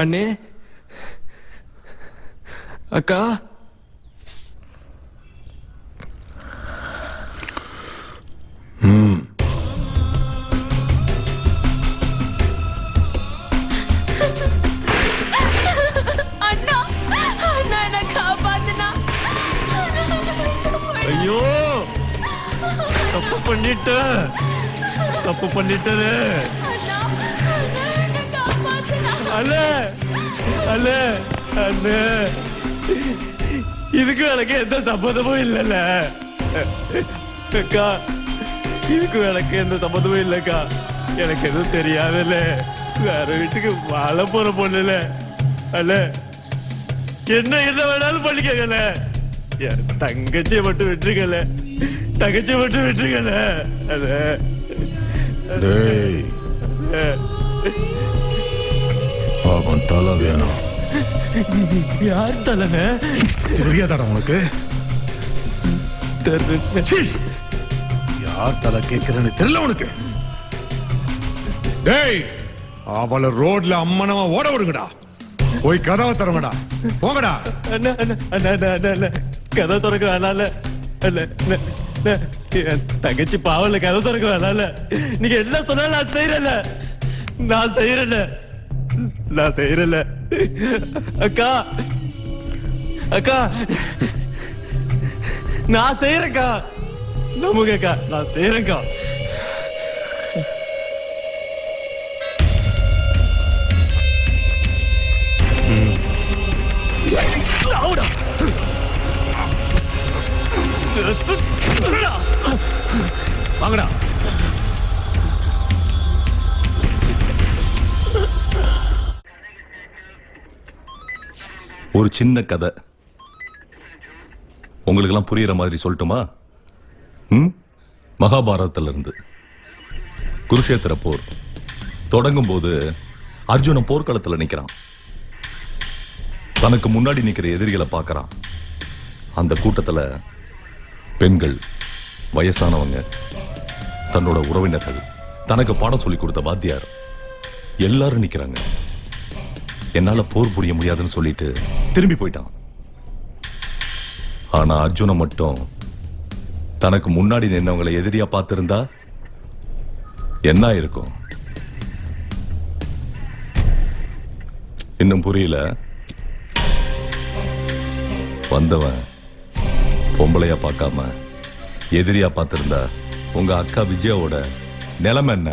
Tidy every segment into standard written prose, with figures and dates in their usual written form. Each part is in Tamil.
அண்ணே, அக்கா, ஐயோ தப்பு பண்ணிட்டே. அண்ணே அண்ணே அண்ணே, இதுக்கு எனக்கு எந்த சம்மதமும் இல்லைல்ல அக்கா, இதுக்கு எனக்கு எந்த சம்மதமும் இல்லைக்கா. எனக்கு எதுவும் தெரியாதுல்ல, வேற வீட்டுக்கு வாழ போற பொண்ணுல அல்ல, என்ன வேணாலும் பண்ணிக்கல. தங்கச்சியை மட்டும் விட்டுருக்கல, தங்கச்சியை மட்டும் விட்டுருக்கல. அவன் தலை வேணும். யார் தலைங்க? தெரியாதாடா உனக்கு? யார் தலை கேட்கிறேன்னு தெரியல உனக்கு? டேய், அவளை ரோட்ல அம்மனமா ஓட விடுங்கடா. போய் கதவை திறங்கடா, போங்கடா. கதை திறக்க வேணால, தங்கச்சி பாவல, கதை திறக்க வேணால. நீங்க என்ன சொன்னாலும் நான் செய்யறேன்ல அக்கா. அக்கா நான் செய்யறேன்க்கா, நம்புங்கக்கா, நான் செய்யறேன்க்கா. வாங்கடா. ஒரு சின்ன கதை உங்களுக்கெல்லாம் புரியுற மாதிரி சொல்லட்டுமா? மகாபாரதத்திலிருந்து. குருஷேத்திர போர் தொடங்கும் போது அர்ஜுனன் போர்க்களத்தில் நிற்கிறான். தனக்கு முன்னாடி நிற்கிற எதிரிகளை பார்க்கறான். அந்த கூட்டத்தில் பெண்கள், வயசானவங்க, தன்னோட உறவினர்கள், தனக்கு பாடம் சொல்லி கொடுத்த வாத்தியார் எல்லாரும் நிற்கிறாங்க. என்னால போர் புரிய முடியாதுன்னு சொல்லிட்டு திரும்பி போயிட்டான். ஆனா அர்ஜுனன் மட்டும் தனக்கு முன்னாடி நின்னவங்களை எதிரியா பார்த்திருந்தா என்ன இருக்கும்? இன்னும் புரியல? வந்தவன் பொம்பளையா பார்க்காம எதிரியா பார்த்திருந்தா உங்க அக்கா விஜயாவோட நிலைமை என்ன?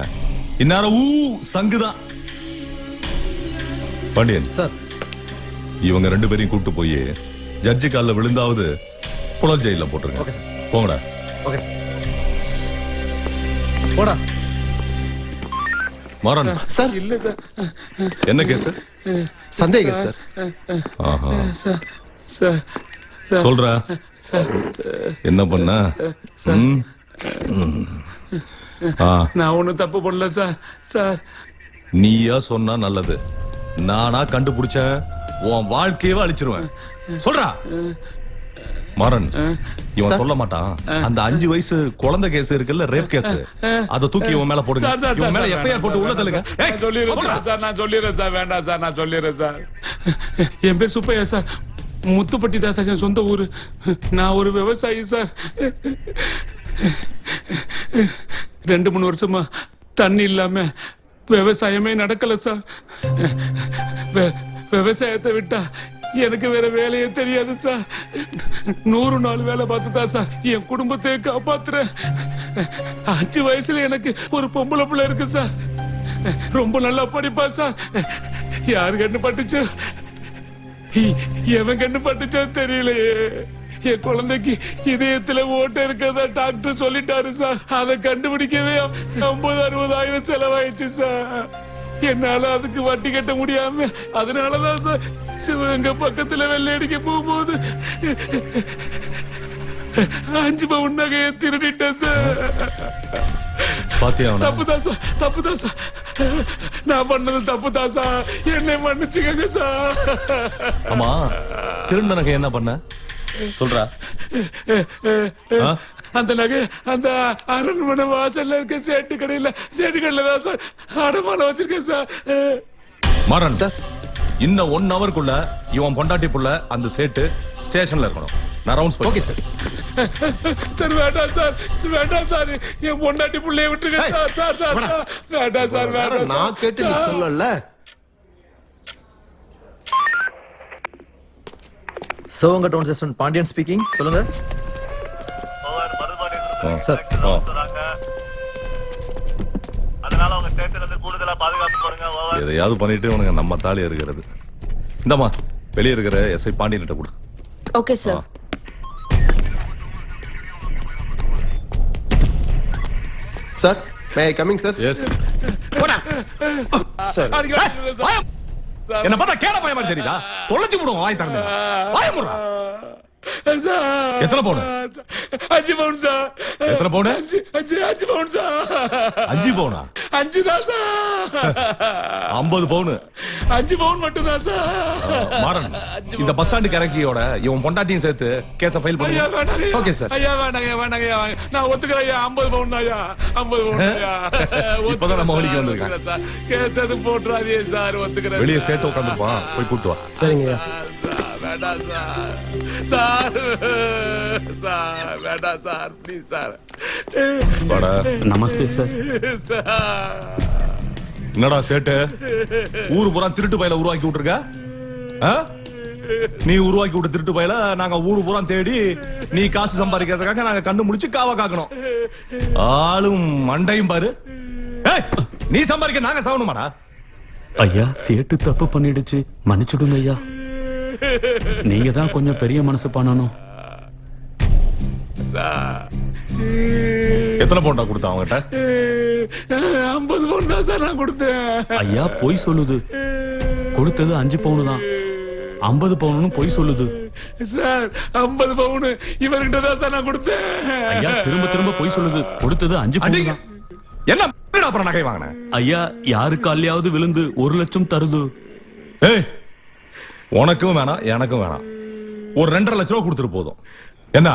இந்நேரம் சங்குதான். பாண்டியன் சார், இவங்க ரெண்டு பேரையும் கூட்டு போய் ஜட்ஜி காலில் விழுந்தாவது புலர் ஜெயில போட்டுருங்க. போங்கடா. போடா. மாறன் சார். இல்ல சார். என்ன கேஸ்? சந்தேகம் சார். ஆஹா சார், சொல்ற. என்ன பண்ண? நான் ஒன்னும் தப்பு பண்ணல சார். சார், நீயா சொன்னா நல்லது. நானா கண்டுபிடிச்சேன் உன் வாழ்க்கையவே அழிச்சிருவேன். சொல்றா. மாறன், இவன் சொல்ல மாட்டான். அந்த 5 வயசு குழந்தை கேஸ் இருக்குல்ல, ரேப் கேஸ், அத தூக்கி இவன் மேல போடுங்க. இவன் மேல எஃப்ஐஆர் போட்டு உள்ள தள்ளுங்க. நான் சொல்லிடுறேன் சார். வேண்டாம் சார், நான் சொல்லிடுறேன் சார். என் பேர் சுப்பையா சார். முத்துப்பட்டி தான் சார் என் சொந்த ஊரு. நான் ஒரு விவசாயி சார். 2-3 வருஷமா தண்ணி இல்லாம விவசாயமே நடக்கல சார். விவசாயத்தை விட்டா எனக்கு வேற வேலையே தெரியாது சார். 100 நாள் வேலை பார்த்துதான் சார் என் குடும்பத்தை காப்பாத்துறேன். 5 வயசுல எனக்கு ஒரு பொம்பளை பிள்ளை இருக்கு சார். ரொம்ப நல்லா படிப்பா சார். யாரு கண்ணு பட்டுச்சோ, எவன் கண்ணு பட்டுச்சோ தெரியலையே. என் குழந்தைக்கு இதயத்துல ஓட்ட இருக்கதா டாக்டர் சொல்லிட்டாரு சார். அதை கண்டுபிடிக்கவே 50-60 செலவாயிடுச்சு சார். என்னால அதுக்கு வட்டி கட்ட முடியாம, அதனாலதான் சார் சிவகங்கை பக்கத்துல வெள்ளையடிக்க போகும்போது 5 பவுன் நகையை திருடிட்டேன் சார். தப்புதான் சார், தப்புதான் சார். நான் பண்ணது தப்புதான் சார். என்னை மன்னிச்சுக்கங்க சார். ஆமா, திருந்த நகை என்ன பண்ண சொல்றா? அந்த நகை அந்த அரண்மனை வாசல்ல இருக்க சேட்டு கடையில தான் சார் அடமான வச்சிருக்கேன் சார். மாறன் சார், இன்னும் 1 ஹவருக்குள்ள இவன் பொண்டாட்டி புள்ள அந்த சேட்டு ஸ்டேஷன்ல இருக்கணும். நான் ரவுண்ட்ஸ் ஓகே சார். சார் வேண்டாம் சார், வேண்டாம் சார், என் பொண்டாட்டி புள்ளைய விட்டுருங்க சார். சார் சார் வேண்டாம் சார், வேண்டாம். நான் கேட்டு நீ சொல்லல. சிவகங்கை டவுன் செஷன் பாண்டியன் ஸ்பீக்கிங். சொல்லுங்க சார். அதனால அவங்க ஸ்டேஷன்ல இருந்து கூடுதலா பாதுகாப்பு போடுங்க. ஓவர். எதையாவது பண்ணிட்டு உனக்கு நம்ம தாலி இருக்கிறது. இந்தம்மா வெளியே இருக்கிற எஸ்ஐ பாண்டியன்கிட்ட கொடு. Okay sir. Sir may I coming sir? Yes. Sir என்ன பார்த்தா கேட பையன் மாதிரி தெரியுதா? தொலைச்சு விடுவோம் வாய் திறந்து. வாய முறா. எத்தனை பவுன்? 5 பவுன் சார். எத்தனை பவுன்? 5 பவுன் சார். 5 பவுனா? 5 தான் சார். 50 பவுன். 5 பவுன் மட்டும் தான் சார். மாறன் இந்த பஸ் ஸ்டாண்டு கரைக்கியோட இவன் பொண்டாட்டியும் சேர்த்து கேஸ ஃபைல் ஐயா பண்ணு. வேண்டாங்க. Okay sir. ஐயா வேண்டாங்க, வேண்டாங்க ஐயா. நான் ஒத்துக்கிறேன் ஐயா. 50 பவுன் தான் ஐயா. 50 பவுன் ஐயா. இப்பதான் நம்ம வழிக்கு வந்திருக்கான். சார் கேஸ் அது போட்டுறாதே சார். ஒத்துக்கிறேன். வெளியே சேட்டு உட்காந்துருப்பான், போய் கூட்டு வா. சரிங்க ஐயா. வேண்டாம் சார். சார் சார் வேண்டாம் சார், ப்ளீஸ் சார். வாடா. நமஸ்தே சார். சார் என்னடா சேட்டு ஊரு பூரா திருட்டு பையல உருவாக்கி விட்டுருக்க? ஆ? நீ உருவாக்கி விட்டு திருட்டு பையல நாங்க ஊரு பூரா தேடி நீ காசு சம்பாதிக்கிறதுக்காக நாங்க கண்ணு முடிச்சு காவ காக்கணும். ஆளும் மண்டையும் பாரு. ஏய், நீ சம்பாதிக்க நாங்க சாவணுமாடா? ஐயா சேட்டு தப்பு பண்ணிடுச்சு, மன்னிச்சுடுங்க ஐயா. நீங்க தான் கொஞ்சம் பெரிய மனசு பண்ணணும். எத்தனை பவுண்டா கொடுத்தா அவங்ககிட்ட? 50 பவுன் தான் சார் நான் கொடுத்தேன். ஐயா பொய் சொல்லுது. கொடுத்தது 5 பவுன் தான். 50 பவுனும் பொய் சொல்லுது. சார் 50 பவுன் இவர்கிட்ட தான் சார் நான் கொடுத்தேன். ஐயா திரும்ப திரும்ப பொய் சொல்லுது. கொடுத்தது 5 பவுன் தான். என்ன அப்புறம் நகை வாங்கின? ஐயா யாரு காலையாவது விழுந்து 1 லட்சம் தருது. ஏய், உனக்கும் வேணாம் எனக்கும் வேணாம். ஒரு 2.5 லட்சம் ரூபா கொடுத்துட்டு போதும். என்ன?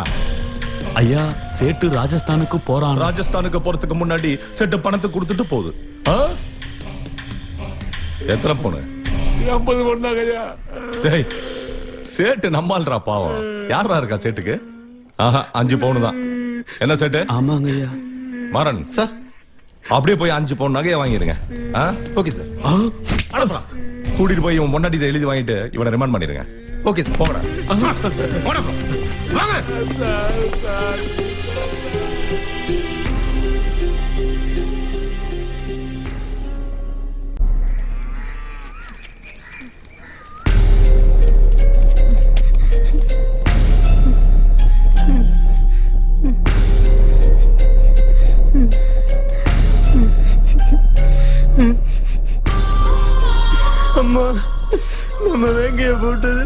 ஐயா சேட்டு ராஜஸ்தானுக்கு போறான். ராஜஸ்தானுக்கு போறதுக்கு முன்னாடி செட்டு பணத்தை கொடுத்துட்டு போகுது. ஆ? எத்தனை பவுன்? 50 பவுன் தான் ஐயா. டேய், சேட்டு நம்மால்ரா பாவம். யாரா இருக்கா சேட்டுக்கு? ஆஹா, 5 பவுன் தான். என்ன சேட்டு? ஆமாங்க ஐயா. மாறன் சார் அப்படியே போய் 5 பவுன் நகையை வாங்கிருங்க. ஆ? Okay sir. அனுப்பலாம். கூட்டிட்டு போய் இவன் பொண்டாட்டிட்ட எழுதி வாங்கிட்டு இவனை ரிமாண்ட் பண்ணிருங்க. Okay sir. போங்கடா. வாங்க. அம்மா, நம்ம வேங்கைய போட்டது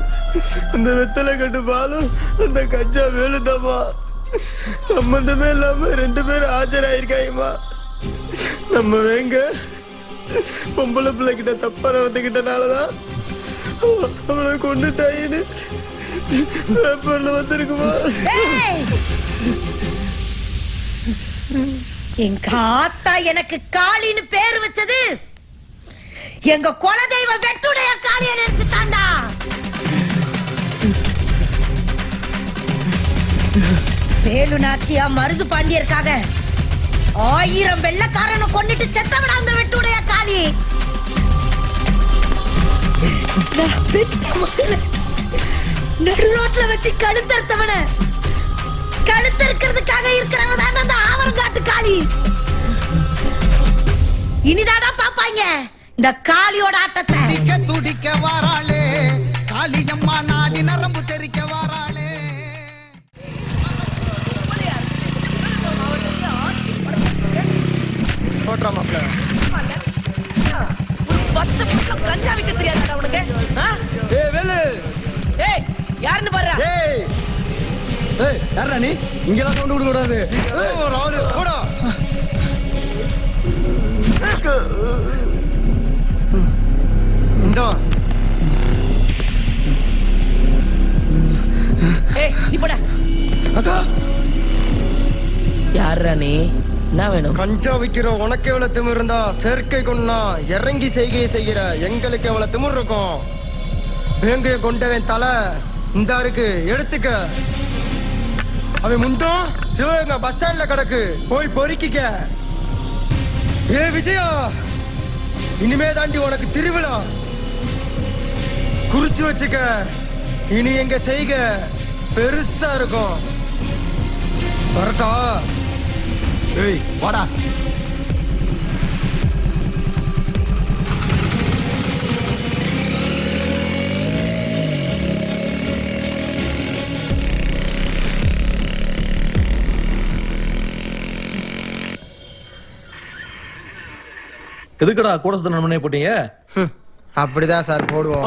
அந்த வெத்தலை கட்டு பாலும் அந்த கஞ்சா வேலுதாம்மா. சம்பந்தமே இல்லாம 2 பேரும் ஆஜராயிருக்காங்கம்மா. நம்ம வேங்க பொம்பளை பிள்ளை கிட்ட தப்பா நடந்துகிட்டனாலதான் அவளை கொண்டுட்டாயின்னு பேப்பர்ல வந்திருக்குமா. எங்க ஆத்தா எனக்கு காளின்னு பேர் வச்சது எங்க குலதெய்வம் வெட்டுடைய காளிய நினைச்சுட்டாண்டா. வேலு நாச்சியா மருது பாண்டியருக்காக 1000 வெள்ளக்காரனை கொண்டுட்டு செத்தவனா அந்த வெட்டுடைய காளி. நடு ரோட்ல வச்சு கழுத்தறுத்தவன கழுத்தறுக்கிறதுக்காக இருக்கிறவங்க தான் அந்த ஆவரங்காட்டு காளி. இனிதாடா பாப்பாங்க இந்த காளியோட ஆட்டத்தை. துடிக்க வாராளே காளியம்மா, நாடி நரம்பு தெரிக்க வாராளே. கஞ்சா விக்க தெரியாதா உனக்கு? ஏய் வேலு, ஏய் யாருன்னு பாரு. ஏய் ஏய் யாரா நீ? இங்கெல்லாம் கொண்டு விட கூடாது. ராவுல போடா. இந்தா ஏய் நீ போடா. அக்கா, யாரா நீ? என்ன வேணும்? கஞ்சா விக்கிற உனக்கு எவ்வளவு திமிர் இருந்தா செயற்கை கொண்டா இறங்கி செய்கையை செய்கிற எங்களுக்கு எவ்வளவு திமிர் இருக்கும்? வேங்க கொண்டவன் தலை இந்த இருக்கு எடுத்துக்க. அவன் முண்டும் சிவகங்கை பஸ் ஸ்டாண்ட்ல கிடக்கு, போய் பொறுக்கிக்க. ஏ விஜயா, இனிமே தாண்டி உனக்கு திருவிழா. குறிச்சு வச்சுக்க, இனி எங்க செய்க பெருசா இருக்கும். வரட்டா? ஏய் வாடா. எதுக்குடா கூட சுத்த நண்பனே போட்டீங்க? அப்படிதான் சார் போடுவோம்.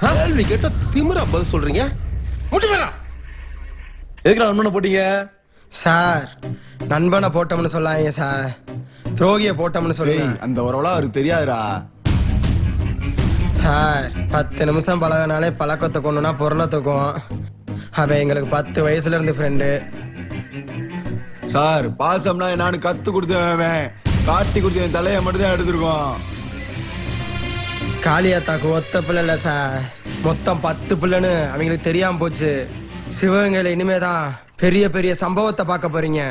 கேள்வி கேட்ட திமிரா பதில் சொல்றீங்க. எதுக்குடா நண்பனை போட்டீங்க? சார் நண்பனை போட்டோம்னு சொல்லாங்க சார், துரோகிய போட்டோம்னு சொல்லுங்க. அந்த உறவுலாம் அவருக்கு தெரியாதுடா. சார் 10 நிமிஷம் பழகினாலே பழக்கத்தை கொண்டுனா பொருளை தூக்கும். அவன் எங்களுக்கு 10 வயசுல இருந்து ஃப்ரெண்டு. சார் பாசம்னா நான் கத்து கொடுத்தவன், காட்டி கொடுத்தவன் தலையை மட்டும் தான் எடுத்திருக்கோம். காளியாத்தாக்கு ஒத்த பிள்ளை இல்ல சார், மொத்தம் 10 பிள்ளைன்னு அவங்களுக்கு தெரியாம போச்சு. சிவகங்கையில இனிமேதான் பெரிய பெரிய சம்பவத்தை பார்க்க போறீங்க.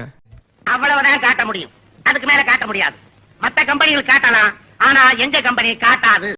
அவ்வளவுதான் காட்ட முடியும், அதுக்கு மேல காட்ட முடியாது. மத்த கம்பெனிகள் காட்டலாம், ஆனா எங்க கம்பெனி காட்டாது.